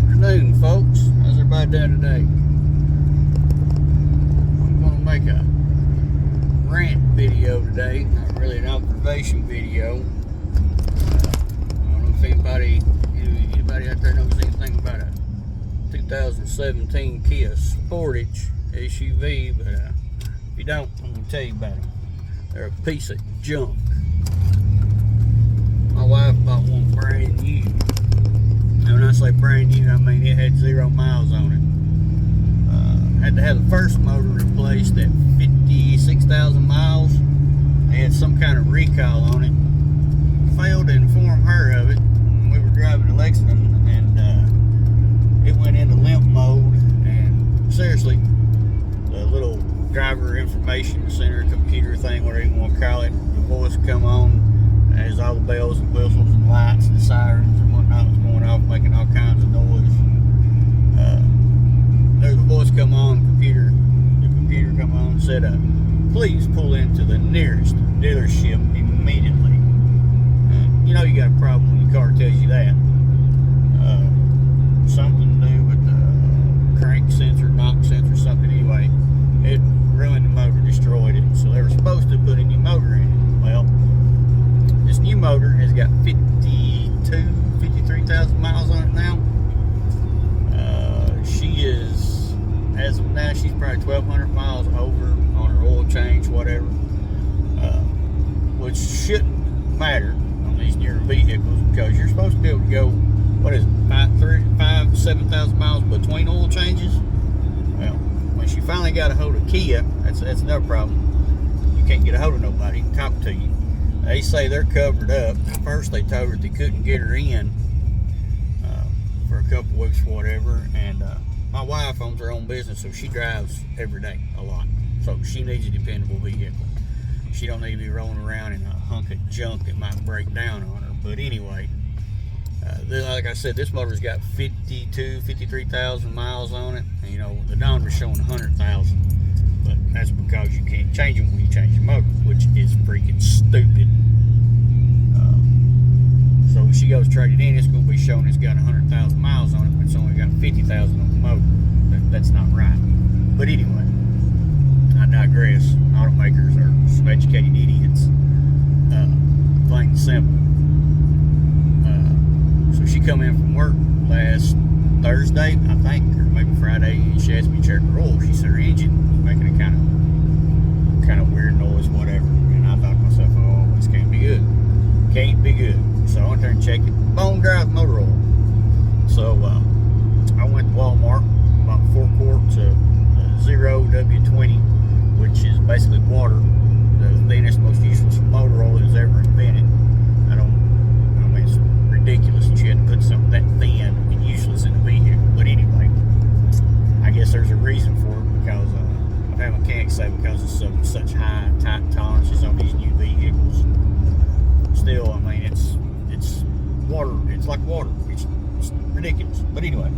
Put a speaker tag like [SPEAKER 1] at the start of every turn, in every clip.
[SPEAKER 1] afternoon, folks. How's everybody doing today? I'm going to make a rant video today, not really an observation video. I don't know if anybody out there knows anything about a 2017 Kia Sportage SUV, but if you don't, I'm going to tell you about them. They're a piece of junk. My wife bought one brand new. And when I say brand new, I mean it had 0 miles on it. Had to have the first motor replaced at 56,000 miles. They had some kind of recall on it. Failed to inform her of it. We were driving to Lexington, and it went into limp mode. And seriously, the little driver information center, computer thing, whatever you want to call it, the voice come on as all the bells and whistles and lights and sirens and whatnot was going off, making all kinds of noise. There's a voice come on, the computer come on and said, please pull into the nearest dealership immediately. You know you got a problem when your car tells you that. Something to do with the crank sensor, knock sensor, something anyway. It ruined the motor, destroyed it. So they were supposed to put a new motor in it. Well, this new motor has got 53,000 miles on it now. She is, as of now, she's probably 1,200 miles over on her oil change, whatever. Which shouldn't matter on these newer vehicles, because you're supposed to be able to go, what is it, 5,000 to 7,000 miles between oil changes. Well, when she finally got a hold of Kia, that's another problem. You can't get a hold of nobody to talk to you. They say they're covered up. First they told her they couldn't get her in for a couple weeks or whatever, and my wife owns her own business, so she drives every day a lot, so she needs a dependable vehicle. She don't need to be rolling around in a hunk of junk that might break down on her. But anyway, like I said, this motor's got 53,000 miles on it, and you know the Dawn was showing 100,000, but that's because you can't change them when you change your motor, which is freaking stupid. So when she goes trade it in, it's going to be showing it's got 100,000 miles on it, but it's only got 50,000 on the motor. That's not right. But anyway, I digress. Automakers are some educated idiots. Plain and simple. So she come in from work last Thursday, I think, or maybe Friday, and she asked me to check her oil. She said her engine was making a kind of weird noise, whatever. And I thought to myself, oh, this can't be good. Can't be good. So I went there and checked it. Bone dry motor oil. So I went to Walmart, bought 4 quarts of Zero W20, which is basically water. The thinnest, most useless motor oil that's ever invented. I mean, it's ridiculous that you had to put something that thin and useless in a vehicle. But anyway, I guess there's a reason for it, because I've had mechanics say because of such high, tight tolerances on these new vehicles. Still, I mean, it's water. It's like water. It's ridiculous. But anyway,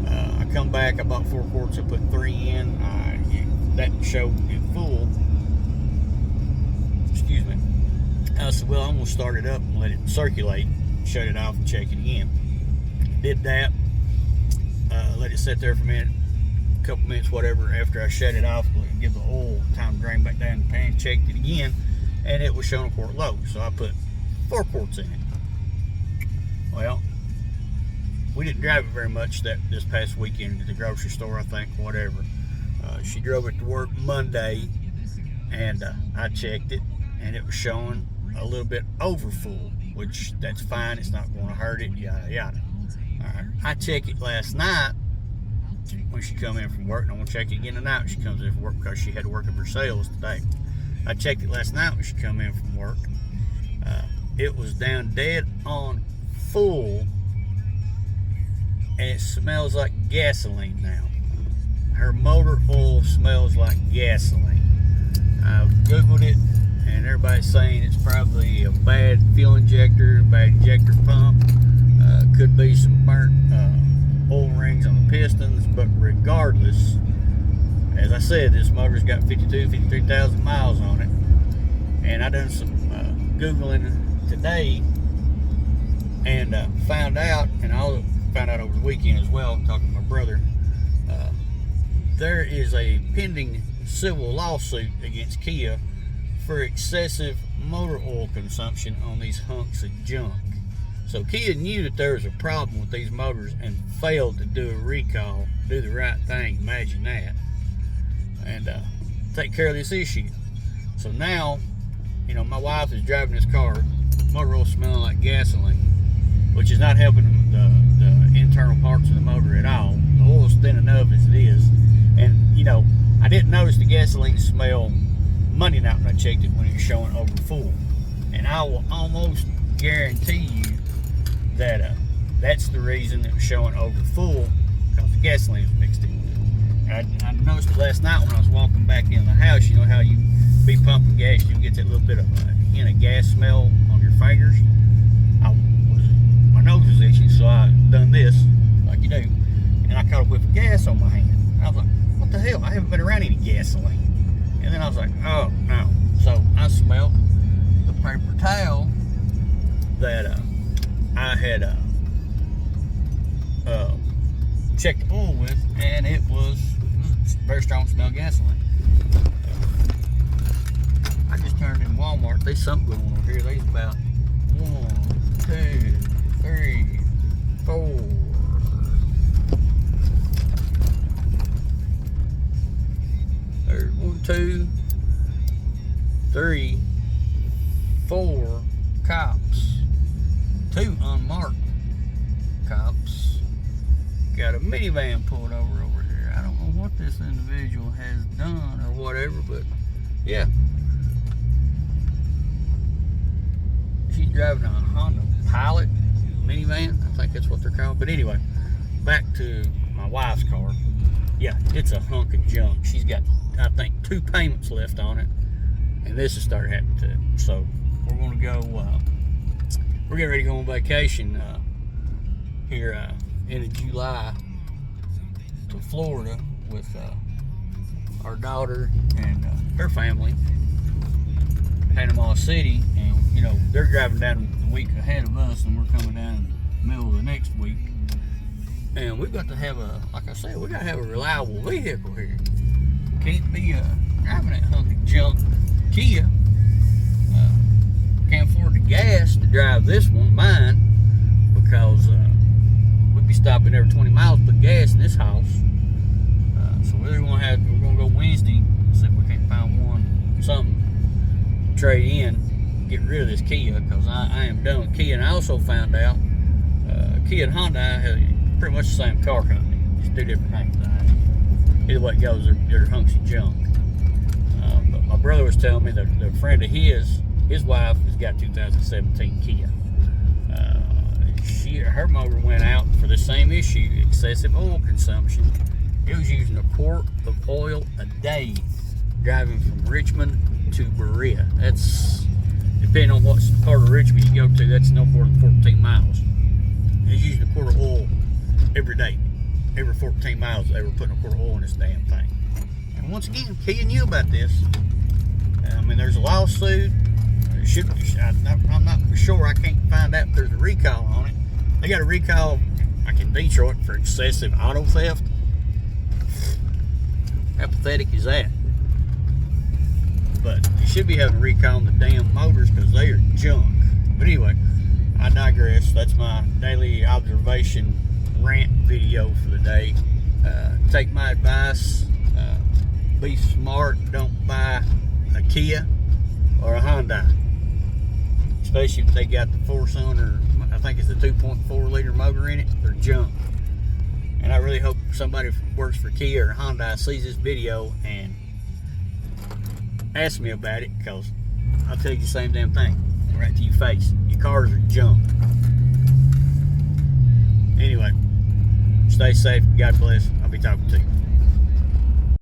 [SPEAKER 1] I come back. I bought 4 quarts. I put 3 in. That showed it full. Excuse me. I said, well, I'm going to start it up and let it circulate. Shut it off and check it again. Did that. Let it sit there for a minute, a couple minutes, whatever. After I shut it off, give the oil time to drain back down the pan. Checked it again, and it was showing a quart low. So I put 4 quarts in it. Well, we didn't drive it very much this past weekend at the grocery store, I think, whatever. She drove it to work Monday, and I checked it, and it was showing a little bit over full, which that's fine. It's not going to hurt it, yada, yada. All right. I checked it last night when she come in from work, and I'm going to check it again tonight when she comes in from work, because she had to work up her sales today. I checked it last night when she come in from work. It was down dead on full, and it smells like gasoline now. Her motor oil smells like gasoline. I've Googled it, and everybody's saying it's probably a bad fuel injector, a bad injector pump. Could be some burnt oil rings on the pistons, but regardless, as I said, this motor's got 53,000 miles on it. And I done some Googling today, and found out, and all found out over the weekend as well, talking to my brother, there is a pending civil lawsuit against Kia for excessive motor oil consumption on these hunks of junk. So Kia knew that there was a problem with these motors and failed to do a recall, do the right thing, imagine that, and take care of this issue. So now, you know, my wife is driving this car, motor oil smelling like gasoline, which is not helping the internal parts of the motor at all. The oil's thin enough as it is. And, you know, I didn't notice the gasoline smell Monday night when I checked it when it was showing over full. And I will almost guarantee you that that's the reason it was showing over full, because the gasoline was mixed in with it. I noticed it last night when I was walking back in the house. You know how you be pumping gas, you get that little bit of a hint of gas smell on your fingers. My nose was itching, so I done this, like you do, and I caught a whiff of gas on my hand. I was like, what the hell? I haven't been around any gasoline. And then I was like, oh no. So I smelled the paper towel that I had checked the oil with, and it was very strong smell of gasoline. I just turned in Walmart. There's something going on over here. There's about 1, 2, 3, 4. There's 1, 2, 3, 4 cops. 2 unmarked cops. Got a minivan pulled over here. I don't know what this individual has done or whatever, but yeah. She's driving a Honda Pilot minivan. I think that's what they're called. But anyway, back to my wife's car. Yeah, it's a hunk of junk. She's got, I think, 2 payments left on it, and this has started happening to it. So we're going to go, we're getting ready to go on vacation here end of July to Florida with our daughter and her family, Panama City, and you know, they're driving down the week ahead of us, and we're coming down in the middle of the next week. And we've got to have like I said, we got to have a reliable vehicle here. Can't be driving that hunk of junk Kia. Can't afford the gas to drive this one, mine, because we'd be stopping every 20 miles to put gas in this house. So we're gonna go Wednesday, see if we can't find something to trade in, get rid of this Kia, because I am done with Kia. And I also found out Kia and Honda have pretty much the same car company, just 2 different things. Either way it goes, they're hunks of junk. But my brother was telling me that a friend of his wife has got 2017 Kia. Her motor went out for the same issue, excessive oil consumption. It was using a quart of oil a day driving from Richmond to Berea. That's, depending on what part of Richmond you go to, that's no more than 14 miles. It's using a quart of oil every day. Every 14 miles they were putting a quart of oil in this damn thing. And once again, Kia knew about this. I mean, there's a lawsuit. There should be, I'm not for sure. I can't find out if there's a recall on it. They got a recall, like in Detroit, for excessive auto theft. How pathetic is that? But you should be having a recall on the damn motors because they are junk. But anyway, I digress. That's my daily observation rant video for the day. Take my advice. Be smart. Don't buy a Kia or a Hyundai, especially if they got the 4-cylinder. I think it's the 2.4 liter motor in it. They're junk. And I really hope somebody who works for Kia or Hyundai sees this video and asks me about it, because I'll tell you the same damn thing right to your face. Your cars are junk. Anyway, stay safe. God bless. I'll be talking to you.